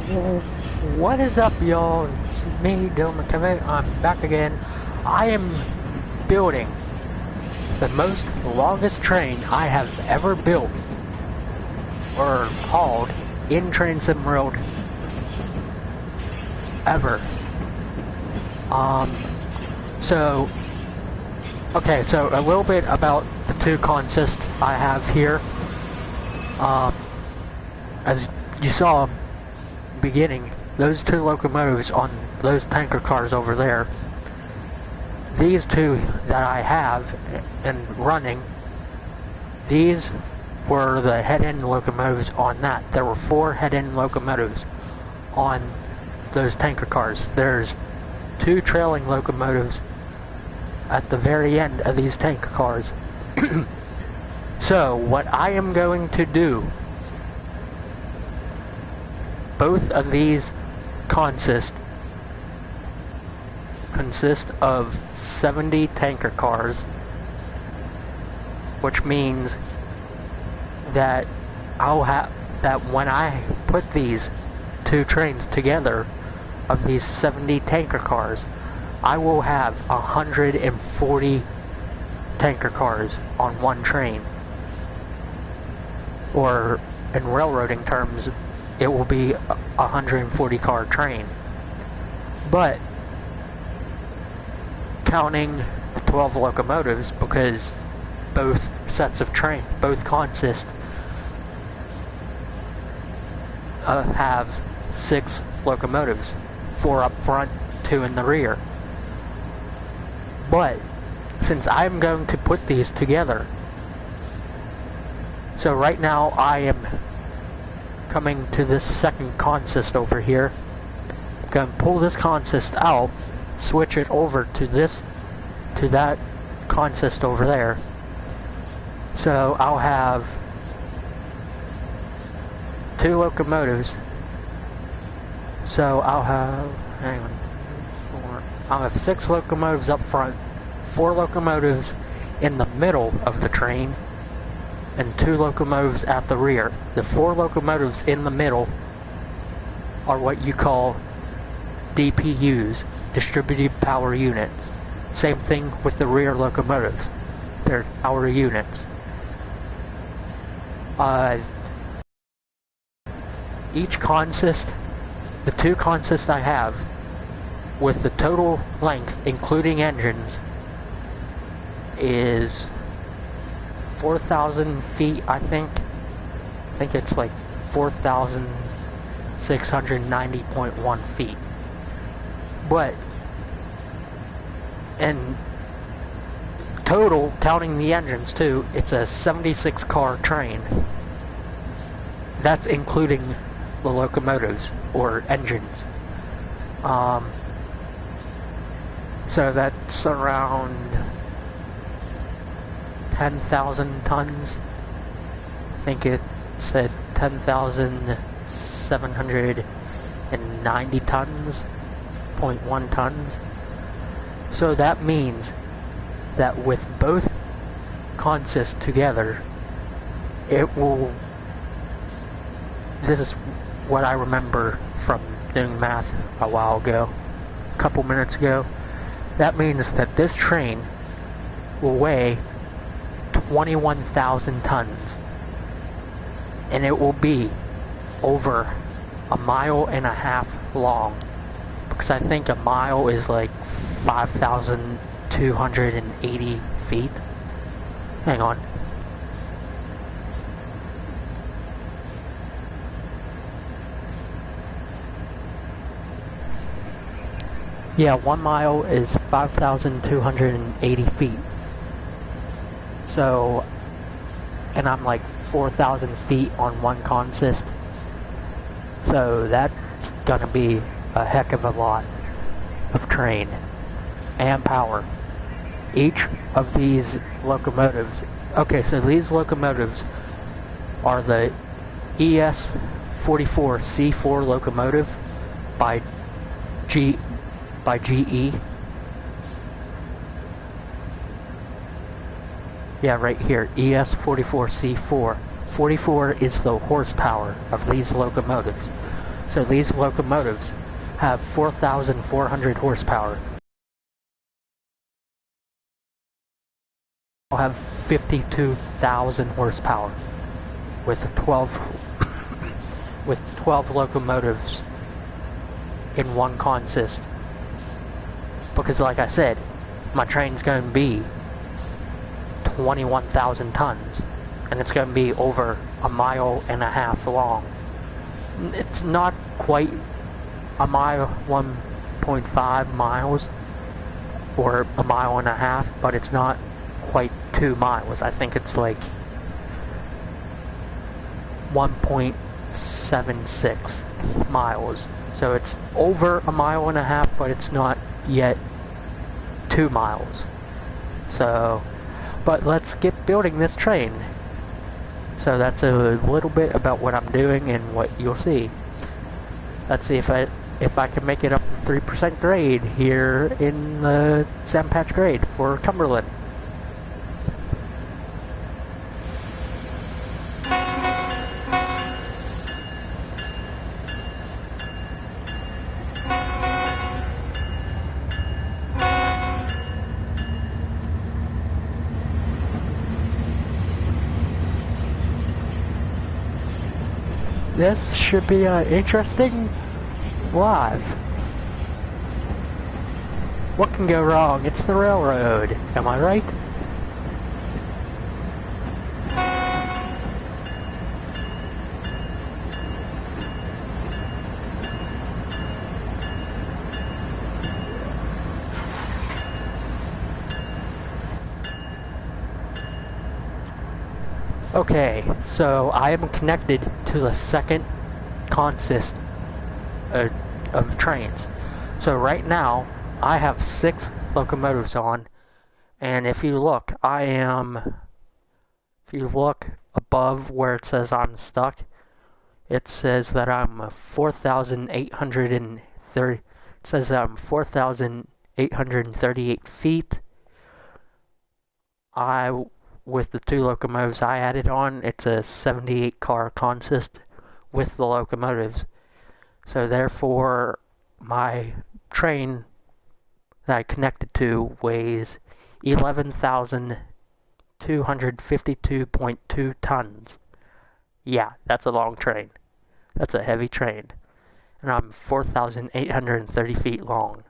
What is up, y'all? It's me, Dylan McKevett. I'm back again. I am building the most longest train I have ever built or hauled in Train Sim World ever. So a little bit about the two consists I have here. As you saw beginning, those two locomotives on those tanker cars over there, these two that I have and running, these were the head-end locomotives on that. There were 4 head-end locomotives on those tanker cars. There's 2 trailing locomotives at the very end of these tanker cars. So what I am going to do, both of these consist of 70 tanker cars, which means that when I put these 2 trains together of these 70 tanker cars, I will have 140 tanker cars on one train. Or in railroading terms, it will be a 140 car train. But counting the 12 locomotives, because both consist have 6 locomotives, 4 up front, 2 in the rear. But since I'm going to put these together, so right now I am coming to this second consist over here. I'm going to pull this consist out, switch it over to that consist over there. So I'll have 2 locomotives. So I'll have, I'll have 6 locomotives up front, 4 locomotives in the middle of the train, and 2 locomotives at the rear. The 4 locomotives in the middle are what you call DPUs, distributed power units. Same thing with the rear locomotives. They're power units. Each consist, the 2 consists I have, with the total length, including engines, is 4,000 feet, I think. I think it's like 4,690.1 feet. But, in total, counting the engines too, it's a 76 car train. That's including the locomotives, or engines. So that's around 10,000 tons. I think it said 10,790 tons, 0.1 tons. So that means that with both consists together, it will, this is what I remember from doing math a while ago, a couple minutes ago. That means that this train will weigh 21,000 tons, and it will be over 1.5 miles long, because I think a mile is like 5,280 feet. Hang on. Yeah, 1 mile is 5,280 feet. So, and I'm like 4,000 feet on one consist. So that's gonna be a heck of a lot of train and power. Each of these locomotives, okay, so these locomotives are the ES44C4 locomotive by GE. Yeah, right here, ES44C4. 44 is the horsepower of these locomotives. So these locomotives have 4,400 horsepower. I'll have 52,000 horsepower with 12 with 12 locomotives in one consist. Because like I said, my train's going to be 21,000 tons, and it's going to be over 1.5 miles long. It's not quite a mile, 1.5 miles, or 1.5 miles, but it's not quite 2 miles. I think it's like 1.76 miles. So it's over 1.5 miles, but it's not yet 2 miles. So, but let's get building this train. So that's a little bit about what I'm doing and what you'll see. Let's see if I can make it up to 3% grade here in the Sand Patch grade for Cumberland. This should be an interesting live. What can go wrong? It's the railroad. Am I right? Okay, so I am connected to the second consist of trains. So right now, I have 6 locomotives on, and if you look, if you look above where it says I'm stuck, it says that I'm 4,830, it says that I'm 4,838 feet. With the 2 locomotives I added on, it's a 78 car consist with the locomotives. So therefore, my train that I connected to weighs 11,252.2 tons. Yeah, that's a long train. That's a heavy train. And I'm 4,830 feet long.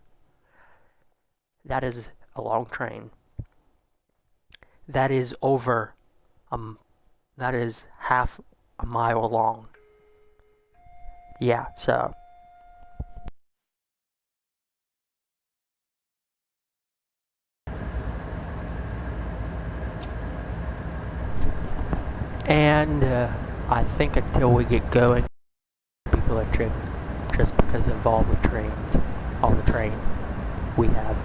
That is a long train. That is over, that is half a mile long. Yeah, so. And I think until we get going, be electric, just because of all the train we have.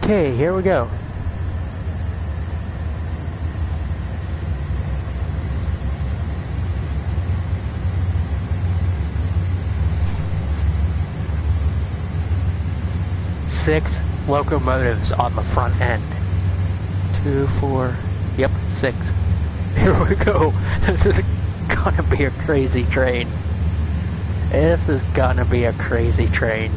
Okay, here we go. Six locomotives on the front end. 2, 4, yep, 6. Here we go. This is gonna be a crazy train. This is gonna be a crazy train.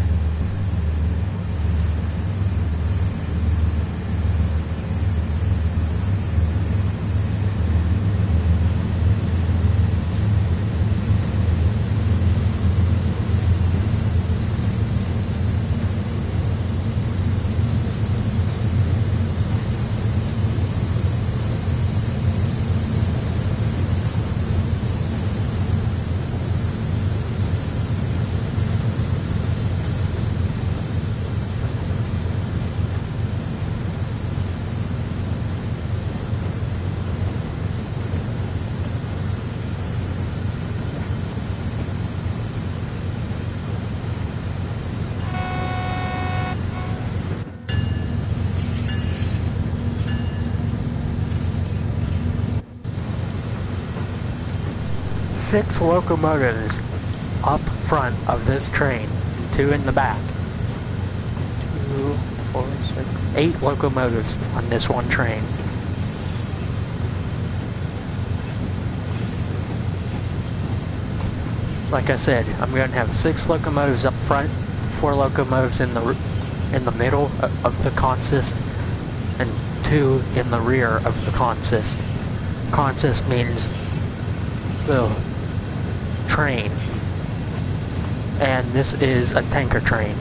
6 locomotives up front of this train, and 2 in the back. 2, 4, 6, 8 locomotives on this one train. Like I said, I'm going to have 6 locomotives up front, 4 locomotives in the middle of the consist, and 2 in the rear of the consist. Consist means the train, and this is a tanker train.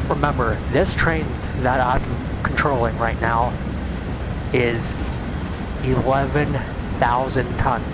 Remember, this train that I'm controlling right now is 11,000 tons.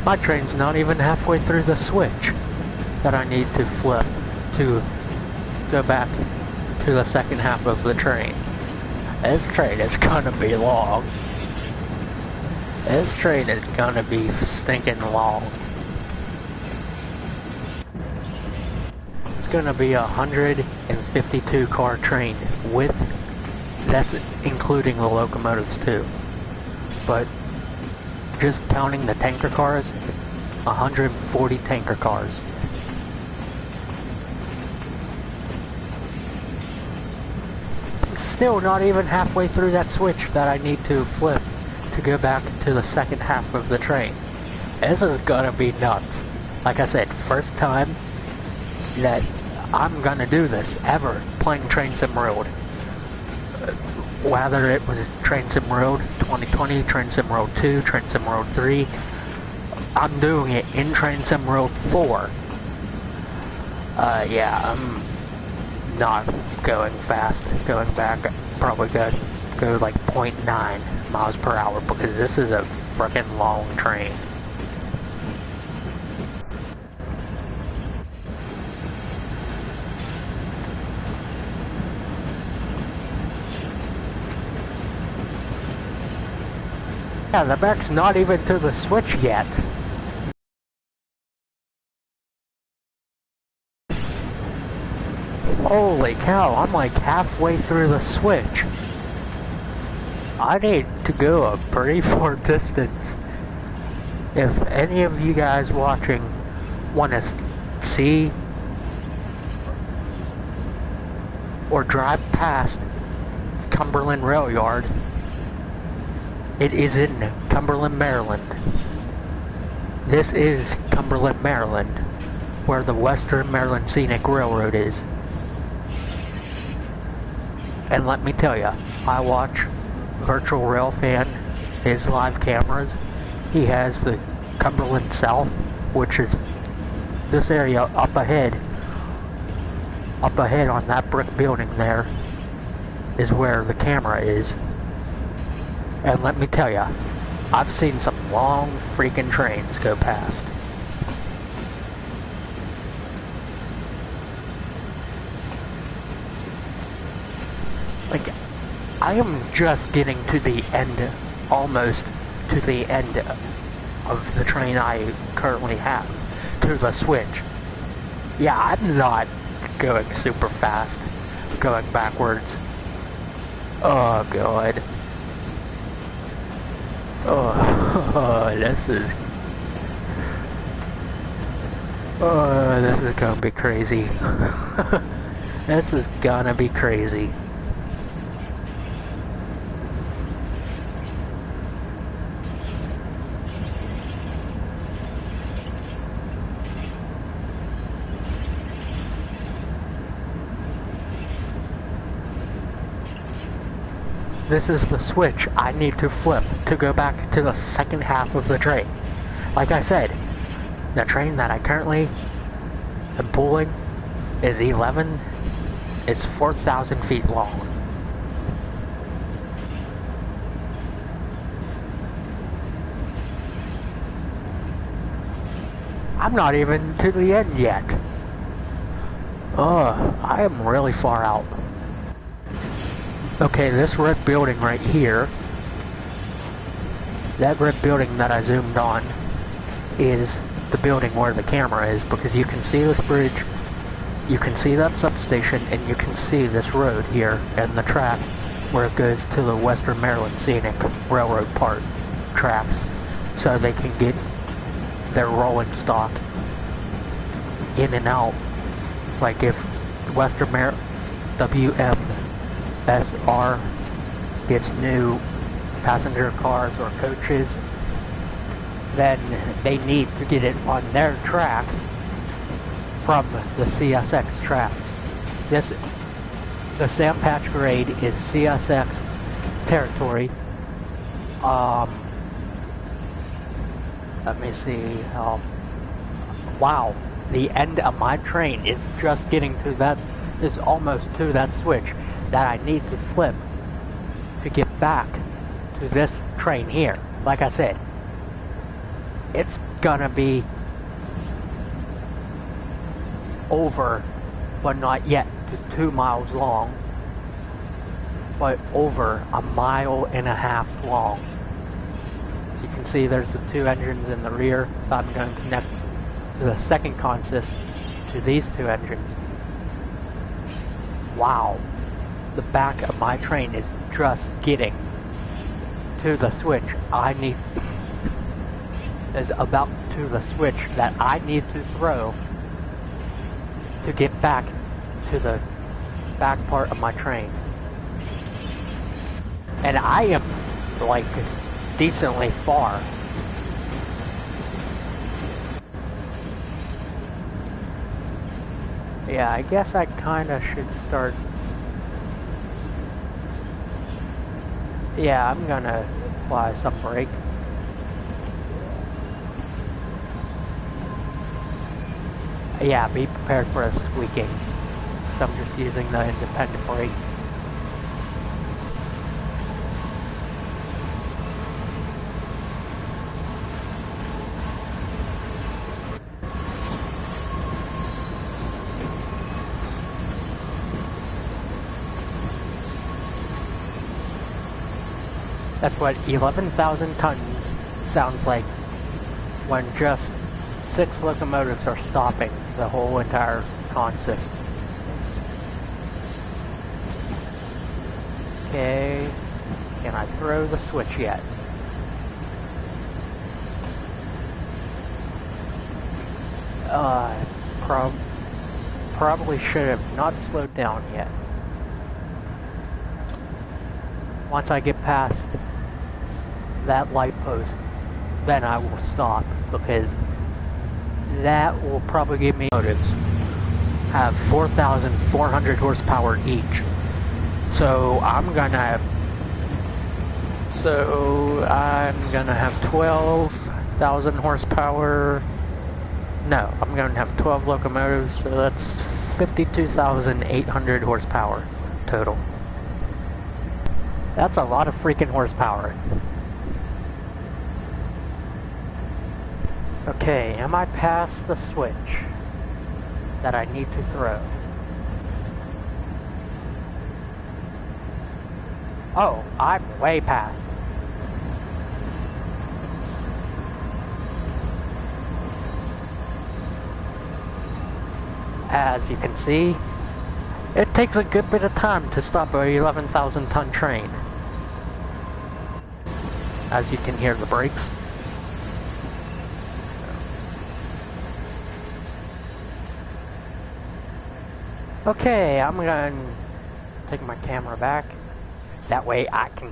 My train's not even halfway through the switch that I need to flip to go back to the second half of the train. This train is gonna be long. This train is gonna be stinking long. It's gonna be a 152 car train with, that's including the locomotives too. But just counting the tanker cars, 140 tanker cars. Still not even halfway through that switch that I need to flip to go back to the second half of the train. This is gonna be nuts. Like I said, first time that I'm gonna do this ever playing Train Sim World. Whether it was Train Sim World 2020, Train Sim World 2, Train Sim World 3, I'm doing it in Train Sim World 4. Yeah, I'm not going fast. Going back, probably go like 0.9 miles per hour because this is a frickin' long train. Yeah, the back's not even to the switch yet. Holy cow, I'm like halfway through the switch. I need to go a pretty far distance. If any of you guys watching want to see or drive past Cumberland Rail Yard, it is in Cumberland, Maryland. This is Cumberland, Maryland, where the Western Maryland Scenic Railroad is. And let me tell you, I watch Virtual Rail Fan, his live cameras. He has the Cumberland South, which is this area up ahead on that brick building there, is where the camera is. And let me tell you, I've seen some long freaking trains go past. Like, I am just getting to the end, almost to the end of the train I currently have, to the switch. Yeah, I'm not going super fast, going backwards. Oh god. Oh, this is gonna be crazy. This is gonna be crazy. This is the switch I need to flip to go back to the second half of the train. Like I said, the train that I currently am pulling is 11. It's 4,000 feet long. I'm not even to the end yet. I am really far out. Okay, this red building right here, that red building that I zoomed on is the building where the camera is, because you can see this bridge, you can see that substation, and you can see this road here and the track where it goes to the Western Maryland Scenic Railroad Park tracks, so they can get their rolling stock in and out. Like if Western Maryland WMSR gets new passenger cars or coaches, then they need to get it on their tracks from the CSX tracks. The Sam Patch grade is CSX territory. Let me see. Wow, the end of my train is just getting to that, is almost to that switch that I need to flip to get back to this train here. Like I said, it's gonna be over, but not yet to 2 miles long, but over 1.5 miles long. As you can see, there's the two engines in the rear. I'm going to connect the second consist to these two engines. Wow, the back of my train is just getting to the switch I need, is about to the switch that I need to throw to get back to the back part of my train. And I am like decently far. Yeah, I guess I kinda should start. Yeah, I'm gonna apply some brake. Yeah, be prepared for a squeaking. So I'm just using the independent brake. That's what 11,000 tons sounds like when just 6 locomotives are stopping the whole entire consist. Okay, can I throw the switch yet? Probably should have not slowed down yet. Once I get past that light post, then I will stop, because that will probably give me motives. Have 4,400 horsepower each. So I'm gonna have 12,000 horsepower. No, I'm gonna have 12 locomotives, so that's 52,800 horsepower total. That's a lot of freaking horsepower. Okay, am I past the switch that I need to throw? Oh, I'm way past. As you can see, it takes a good bit of time to stop a 11,000 ton train. As you can hear the brakes. Okay, I'm gonna take my camera back. That way I can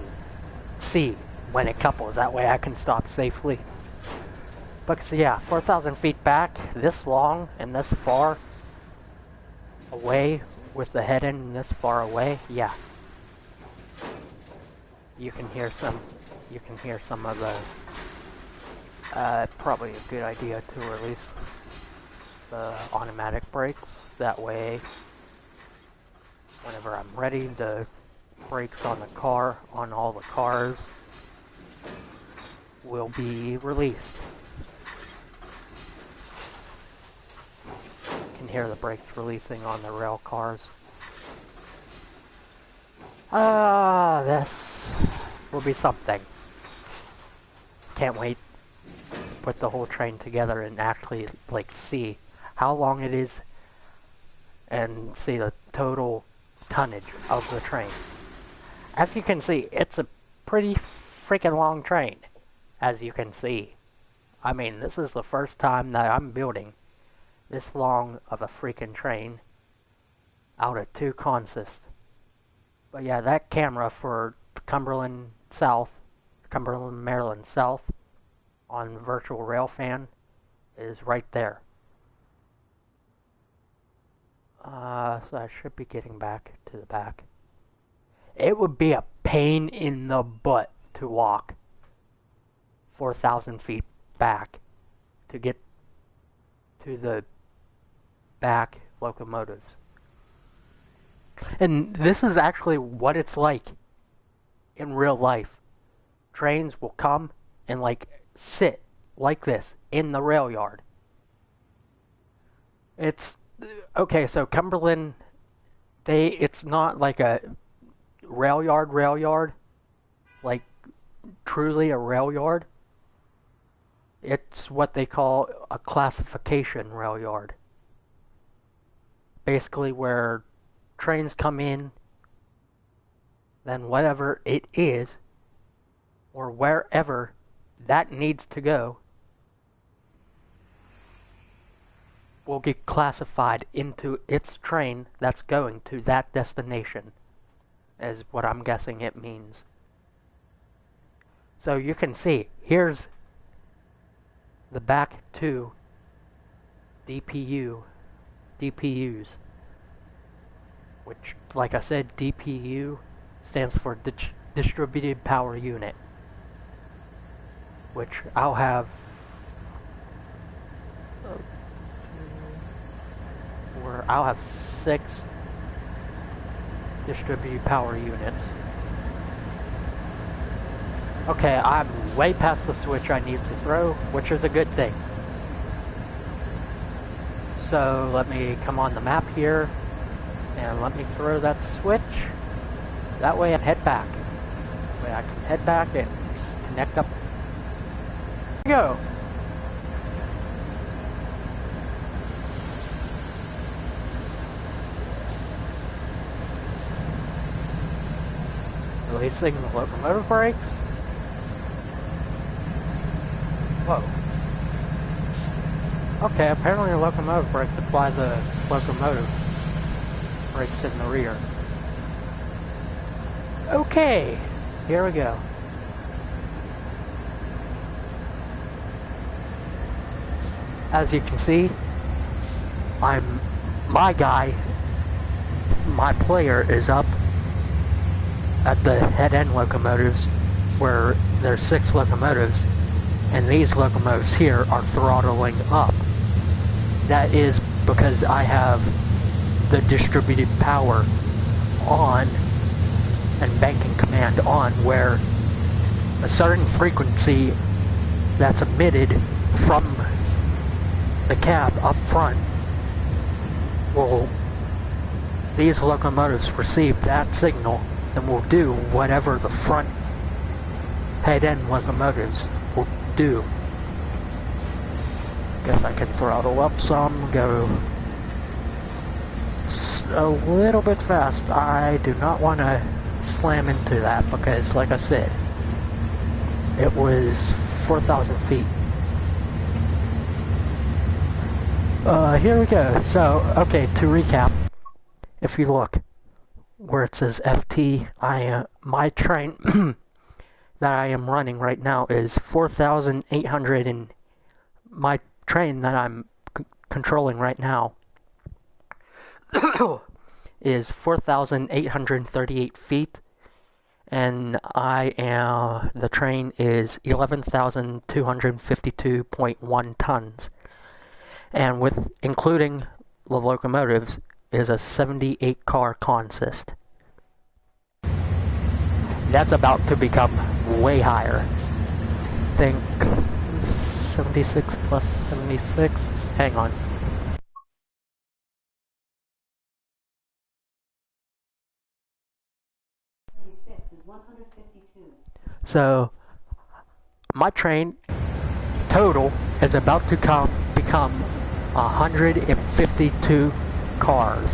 see when it couples. That way I can stop safely. But so yeah, 4,000 feet back, this long and this far away, with the head end this far away, yeah. You can hear some of the, probably a good idea to release the automatic brakes. That way, whenever I'm ready, the brakes on the car, on all the cars, will be released. You can hear the brakes releasing on the rail cars. This will be something. Can't wait to put the whole train together and actually, like, see how long it is and see the total tonnage of the train. As you can see, it's a pretty freaking long train, as you can see. I mean, this is the first time that I'm building this long of a freaking train out of 2 consists. But yeah, that camera for Cumberland South, Cumberland, Maryland South, on Virtual Railfan is right there. So I should be getting back to the back. It would be a pain in the butt to walk 4,000 feet back to get to the back locomotives. And this is actually what it's like in real life. Trains will come and like sit like this in the rail yard. It's okay, so Cumberland, it's not like a rail yard, like truly a rail yard. It's what they call a classification rail yard. Basically where trains come in, then whatever it is, or wherever that needs to go, will get classified into its train that's going to that destination, is what I'm guessing it means. So you can see, here's the back 2 DPUs, which, like I said, DPU stands for Distributed Power Unit, which I'll have I'll have 6 distributed power units. Okay, I'm way past the switch I need to throw, which is a good thing. So let me come on the map here, and let me throw that switch. That way I can head back. That way I can head back and connect up. Here we go. Releasing the locomotive brakes. Whoa. Okay, apparently the locomotive brakes apply the locomotive brakes in the rear. Okay, here we go. As you can see, my player is up at the head end locomotives, where there's 6 locomotives, and these locomotives here are throttling up. That is because I have the distributed power on and banking command on, where a certain frequency that's emitted from the cab up front will, these locomotives receive that signal and will do whatever the front head-end locomotives will do. Guess I can throttle up some, go a little bit fast. I do not want to slam into that because, like I said, it was 4,000 feet. Here we go. So, okay, to recap, if you look where it says FT, my train that I am running right now is 4,800, and my train that I'm controlling right now is 4,838 feet, and the train is 11,252.1 tons, and with including the locomotives is a 78 car consist. That's about to become way higher. I think 76 plus 76. Hang on. So my train total is about to become 152 cars.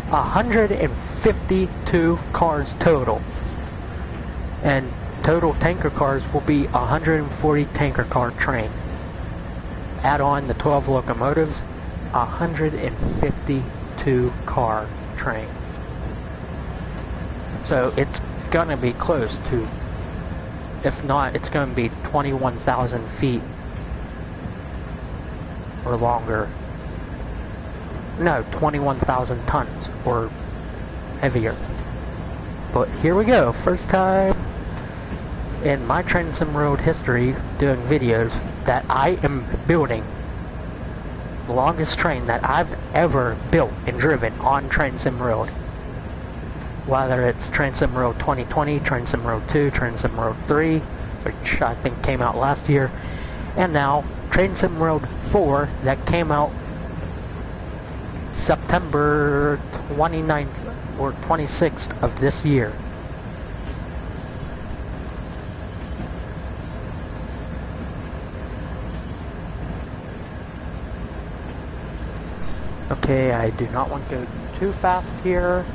152 cars total. And total tanker cars will be 140 tanker car train. Add on the 12 locomotives, 152 car train. So it's gonna be close to, if not, it's gonna be 21,000 feet or longer. No, 21,000 tons or heavier. But here we go, first time in my Train Sim Road history doing videos that I am building the longest train that I've ever built and driven on Train Sim Road. Whether it's Train Sim Road 2020, Train Sim Road 2, Train Sim Road 3, which I think came out last year, and now Train Sim Road 4 that came out September 29th or 26th of this year. Okay, I do not want to go too fast here.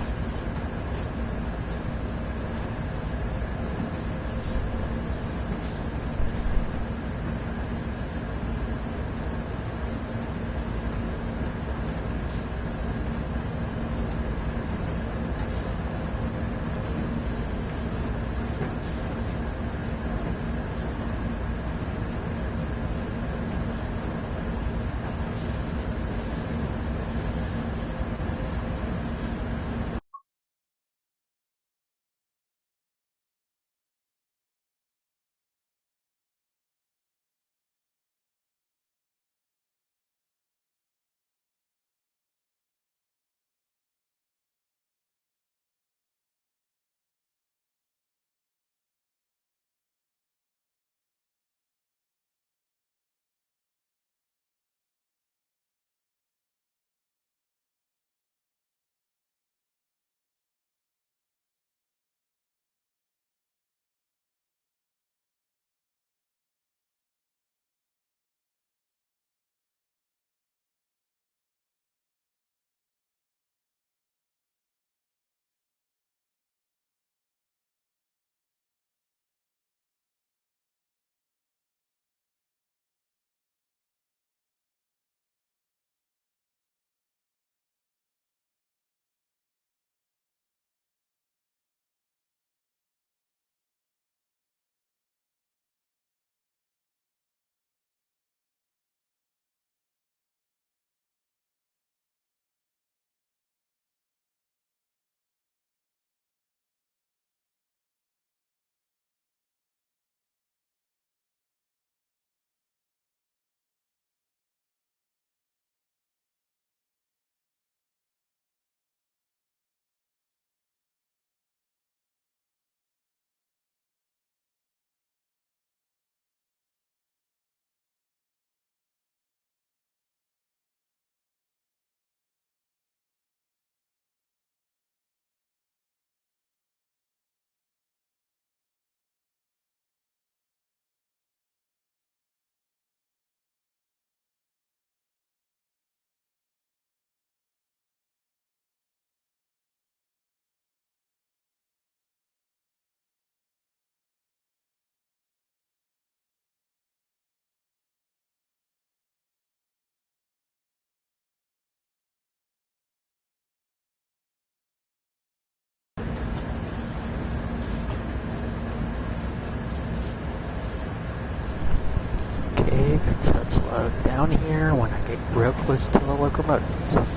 slow down here when I get real close to the locomotives.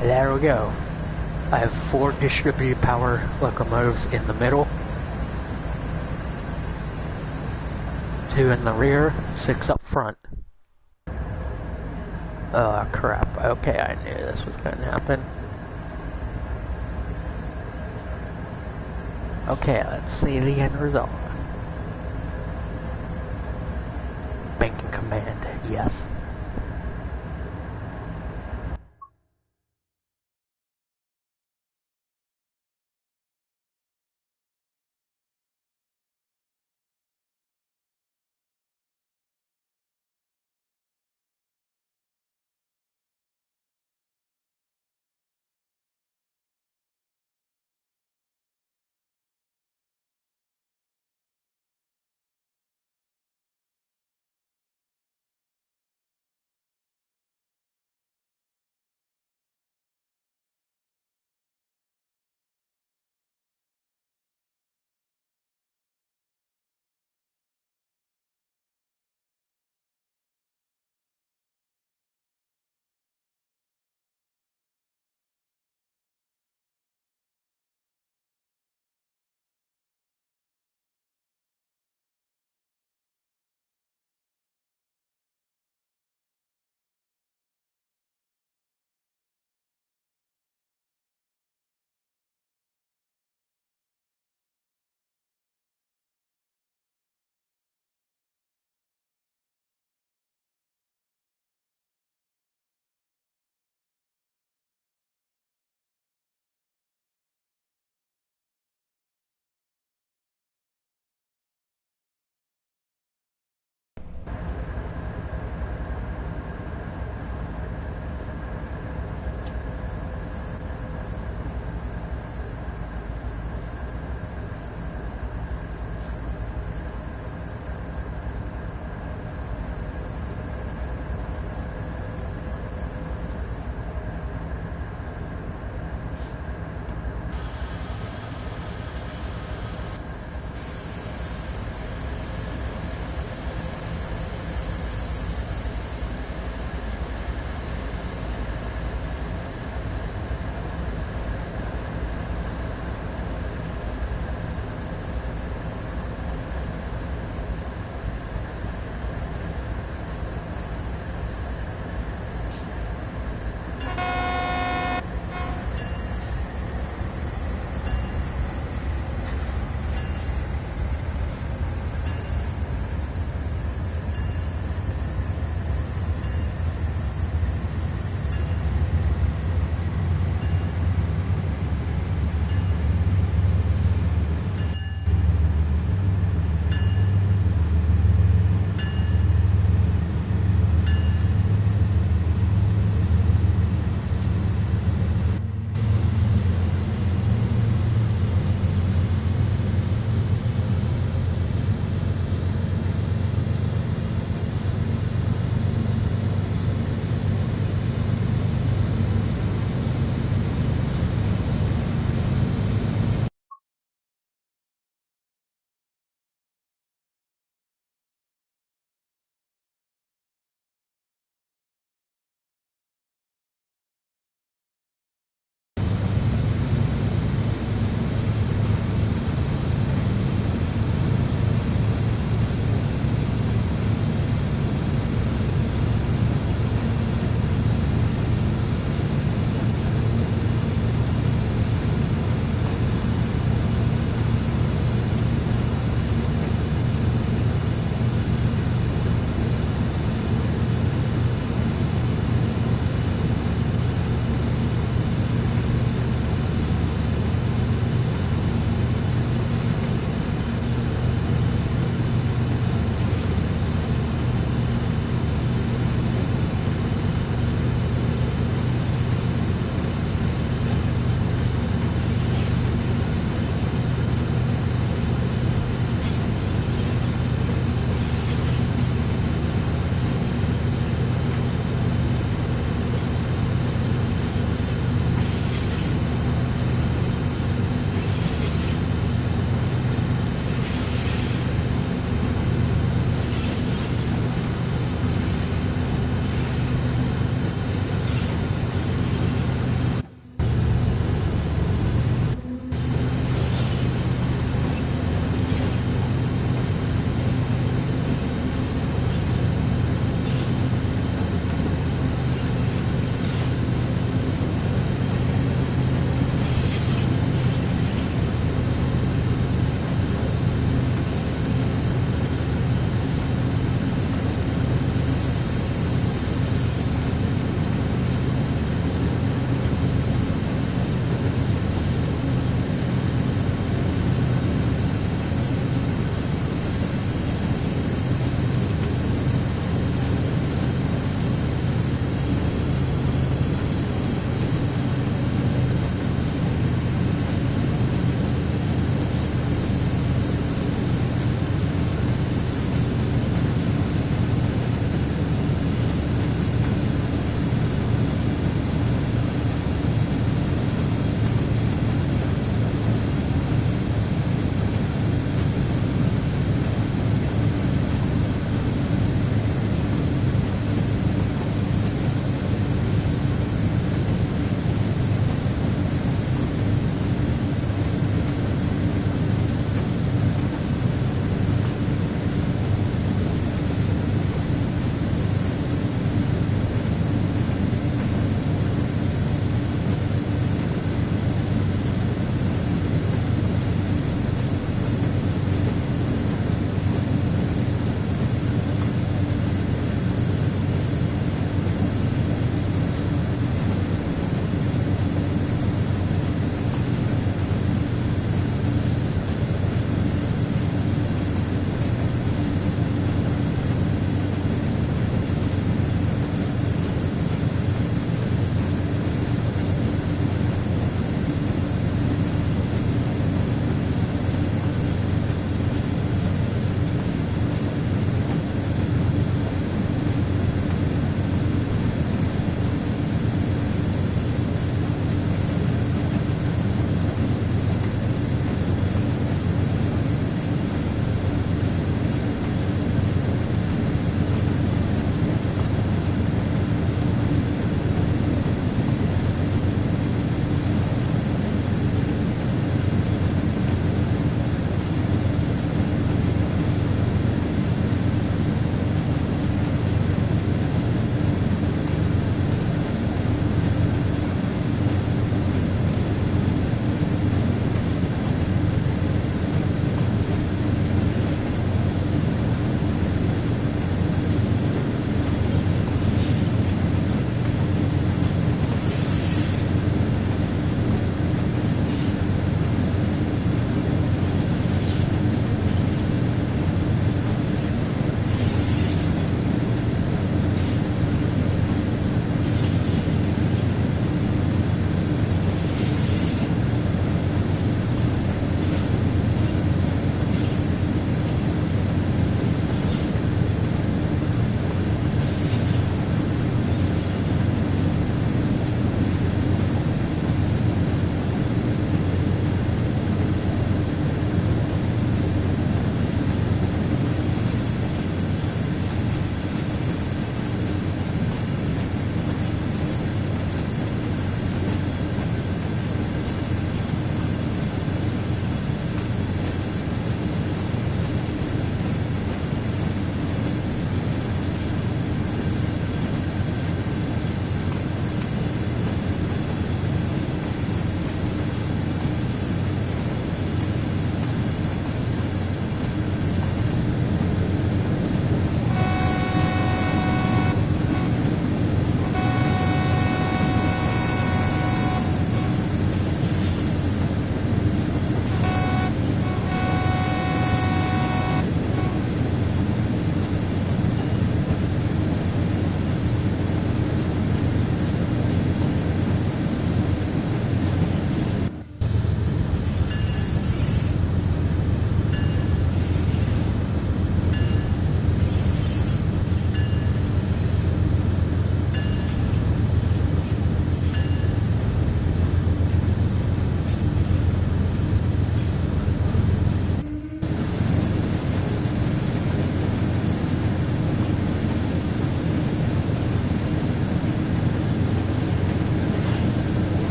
There we go. I have 4 distributed power locomotives in the middle, 2 in the rear, 6 up front. Oh crap, okay, I knew this was gonna happen. Okay, let's see the end result. Banking command, yes.